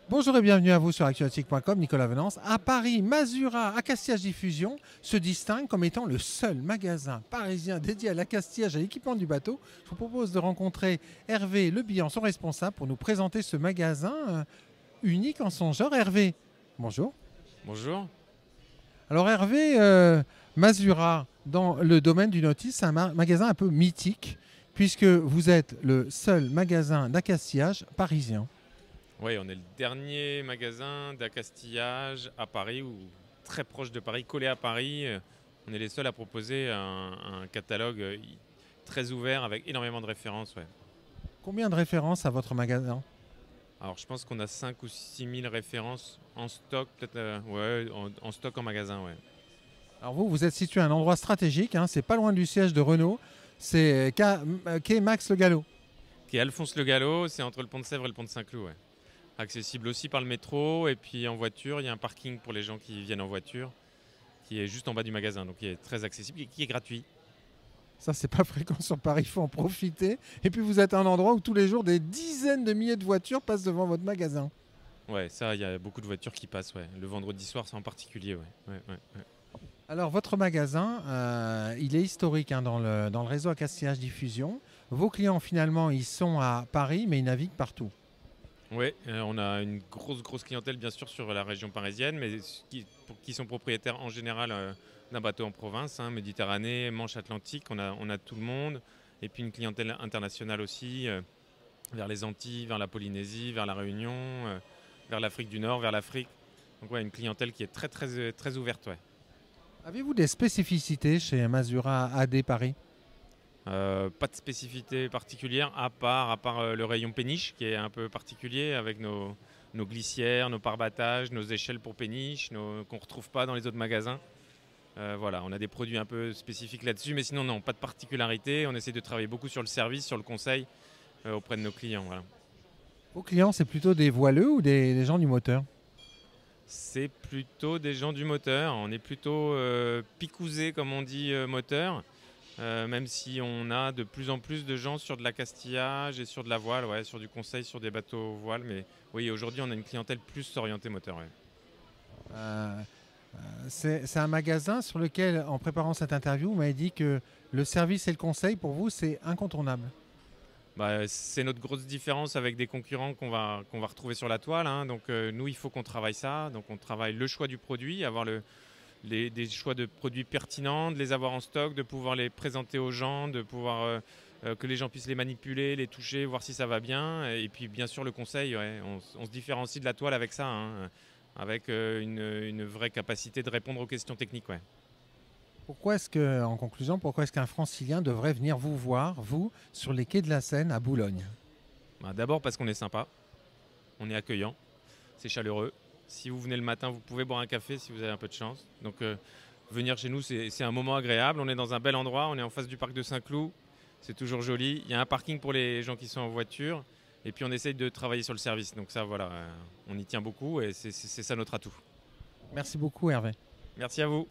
Bonjour et bienvenue à vous sur actuatique.com, Nicolas Venance. À Paris, Masura Accastillage Diffusion se distingue comme étant le seul magasin parisien dédié à l'accastillage et à l'équipement du bateau. Je vous propose de rencontrer Hervé Lebihan, son responsable, pour nous présenter ce magasin unique en son genre. Hervé, bonjour. Bonjour. Alors Hervé, Masura, dans le domaine du nautisme, c'est un magasin un peu mythique, puisque vous êtes le seul magasin d'accastillage parisien. Oui, on est le dernier magasin d'accastillage à Paris, ou très proche de Paris, collé à Paris. On est les seuls à proposer un catalogue très ouvert avec énormément de références. Ouais. Combien de références à votre magasin? Alors je pense qu'on a 5 ou 6 000 références en stock, peut-être ouais, en stock en magasin. Ouais. Alors vous, vous êtes situé à un endroit stratégique, hein, c'est pas loin du siège de Renault, c'est quai Max Le Gallo. Qui est Alphonse Le Gallo, c'est entre le pont de Sèvres et le pont de Saint-Cloud. Ouais. Accessible aussi par le métro, et puis en voiture, il y a un parking pour les gens qui viennent en voiture, qui est juste en bas du magasin, donc qui est très accessible et qui est gratuit. Ça, c'est pas fréquent sur Paris, il faut en profiter. Et puis vous êtes à un endroit où tous les jours des dizaines de milliers de voitures passent devant votre magasin. Ouais, ça, il y a beaucoup de voitures qui passent, ouais. Le vendredi soir, c'est en particulier, ouais. Ouais. Alors votre magasin, il est historique, hein, dans le réseau Accastillage Diffusion. Vos clients finalement, ils sont à Paris, mais ils naviguent partout. Ouais, on a une grosse clientèle, bien sûr, sur la région parisienne, mais qui sont propriétaires en général d'un bateau en province, hein, Méditerranée, Manche Atlantique, on a tout le monde. Et puis une clientèle internationale aussi, vers les Antilles, vers la Polynésie, vers la Réunion, vers l'Afrique du Nord, vers l'Afrique. Donc ouais, une clientèle qui est très ouverte, ouais. Avez-vous des spécificités chez Masura AD Paris? Pas de spécificité particulière à part le rayon péniche qui est un peu particulier avec nos glissières, nos pare-battages, nos échelles pour péniche qu'on ne retrouve pas dans les autres magasins. Voilà, on a des produits un peu spécifiques là-dessus, mais sinon non, pas de particularité. On essaie de travailler beaucoup sur le service, sur le conseil auprès de nos clients. Voilà. Vos clients, c'est plutôt des voileux ou des gens du moteur? C'est plutôt des gens du moteur. On est plutôt picousé, comme on dit, moteur. Même si on a de plus en plus de gens sur de l'accastillage et sur de la voile, ouais, sur du conseil sur des bateaux voiles. Mais oui, aujourd'hui, on a une clientèle plus orientée moteur. Ouais. Euh, c'est un magasin sur lequel, en préparant cette interview, vous m'avez dit que le service et le conseil, pour vous, c'est incontournable. Bah, c'est notre grosse différence avec des concurrents qu'on va retrouver sur la toile, hein. Donc nous, il faut qu'on travaille ça. Donc on travaille le choix du produit, avoir des choix de produits pertinents, de les avoir en stock, de pouvoir les présenter aux gens, de pouvoir que les gens puissent les manipuler, les toucher, voir si ça va bien. Et puis bien sûr le conseil, ouais, on se différencie de la toile avec ça, hein, avec une vraie capacité de répondre aux questions techniques. Ouais. Pourquoi est-ce que, en conclusion, pourquoi est-ce qu'un Francilien devrait venir vous voir, vous, sur les quais de la Seine à Boulogne? Bah, d'abord parce qu'on est sympa, on est accueillant, c'est chaleureux. Si vous venez le matin, vous pouvez boire un café si vous avez un peu de chance. Donc venir chez nous, c'est un moment agréable. On est dans un bel endroit, on est en face du parc de Saint-Cloud. C'est toujours joli. Il y a un parking pour les gens qui sont en voiture. Et puis on essaye de travailler sur le service. Donc ça, voilà, on y tient beaucoup et c'est ça notre atout. Merci beaucoup, Hervé. Merci à vous.